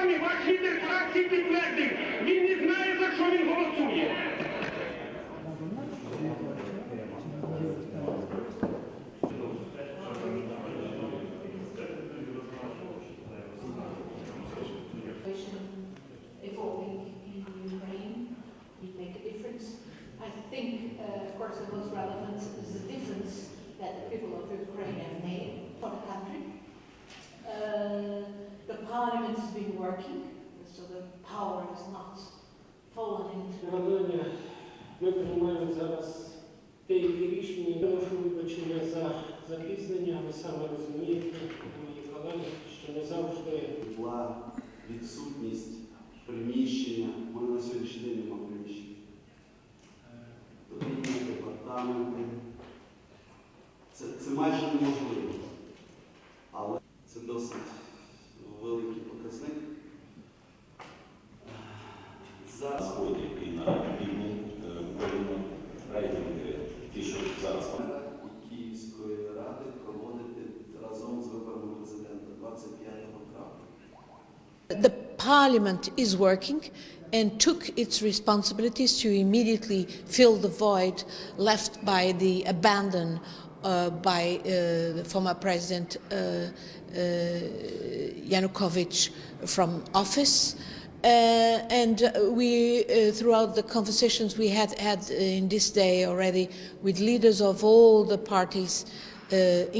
вами ваш лідер фракції підтвердив, він не знає, за що він голосує. Evolving in Ukraine, it make a difference. I think, of course, the most relevant is the difference that the people of Ukraine have made for the country. The parliament has been working, so the power has not fallen into. Ми приймаємо зараз деякі рішення. Я прошу вибачення за запізнення, ви саме розумієте, мої колеги, що не завжди була відсутність приміщення. Ми на сьогоднішній день немає приміщення. Потрібні департаменти. Це майже неможливо. Але це досить великий показник. Зараз і на війну Україну рейтинги, ті, що зараз. У Київської ради проводити разом з виборами президента 25 травня. The parliament is working and took its responsibilities to immediately fill the void left by the abandon by the former president Yanukovych from office. And we, throughout the conversations we had in this day already with leaders of all the parties,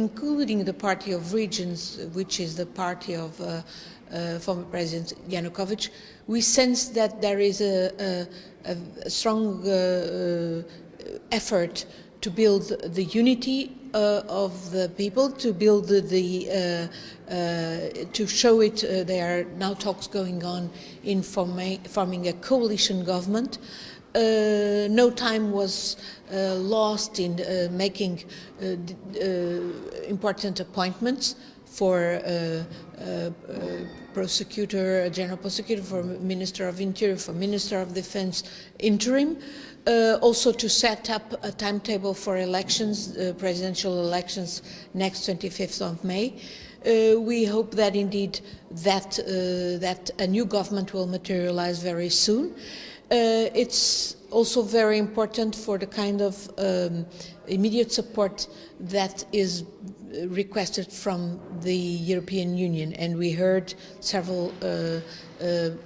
including the Party of Regions, which is the party of former President Yanukovych, we sense that there is a strong effort to build the unity of the people, to build to show it. There are now talks going on in forming a coalition government. No time was lost in making important appointments for prosecutor, general prosecutor, for Minister of Interior, for Minister of Defense interim. Also to set up a timetable for elections, presidential elections next 25th of May. We hope that indeed that a new government will materialize very soon. It's also very important for the kind of immediate support that is requested from the European Union, and we heard several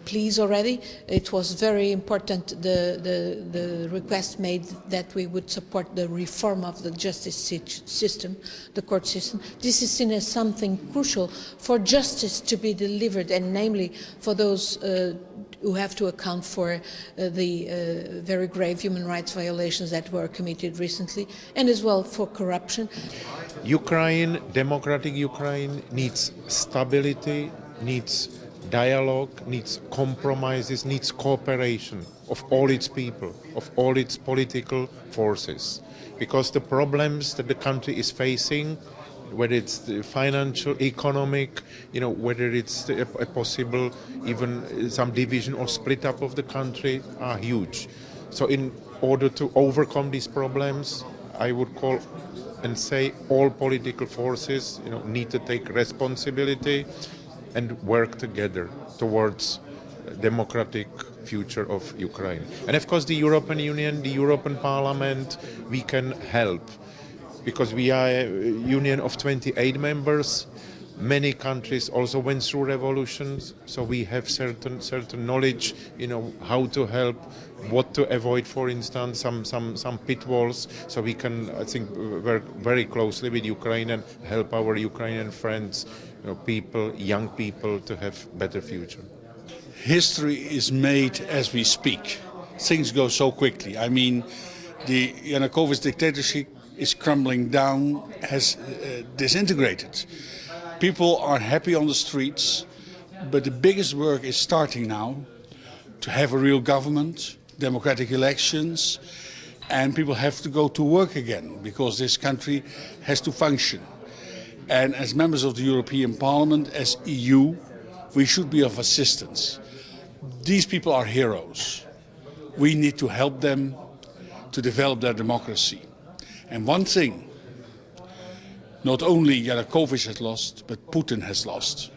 pleas already. It was very important, the request made that we would support the reform of the justice system, the court system. This is seen as something crucial for justice to be delivered, and namely for those who have to account for the very grave human rights violations that were committed recently, and as well for corruption. Ukraine, democratic Ukraine, needs stability, needs dialogue, needs compromises, needs cooperation of all its people, of all its political forces. Because the problems that the country is facing, whether it's the financial, economic, whether it's a possible even some division or split up of the country, are huge. So in order to overcome these problems, I would call and say all political forces need to take responsibility and work together towards a democratic future of Ukraine. And of course the European Union, the European Parliament, we can help because we are a union of 28 members. Many countries also went through revolutions, so we have certain knowledge, how to help, what to avoid, for instance, some pitfalls. So we can, I think, work very closely with Ukraine and help our Ukrainian friends, people, young people, to have better future. History is made as we speak. Things go so quickly. I mean, the Yanukovych dictatorship is crumbling down, has disintegrated. People are happy on the streets, but the biggest work is starting now to have a real government, democratic elections, and people have to go to work again because this country has to function. And as members of the European Parliament, as EU, we should be of assistance. These people are heroes. We need to help them to develop their democracy. And one thing, not only Yanukovych has lost, but Putin has lost.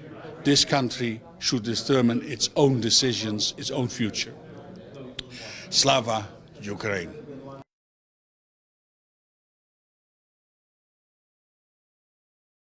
This country should determine its own decisions, its own future. Slava Ukraine.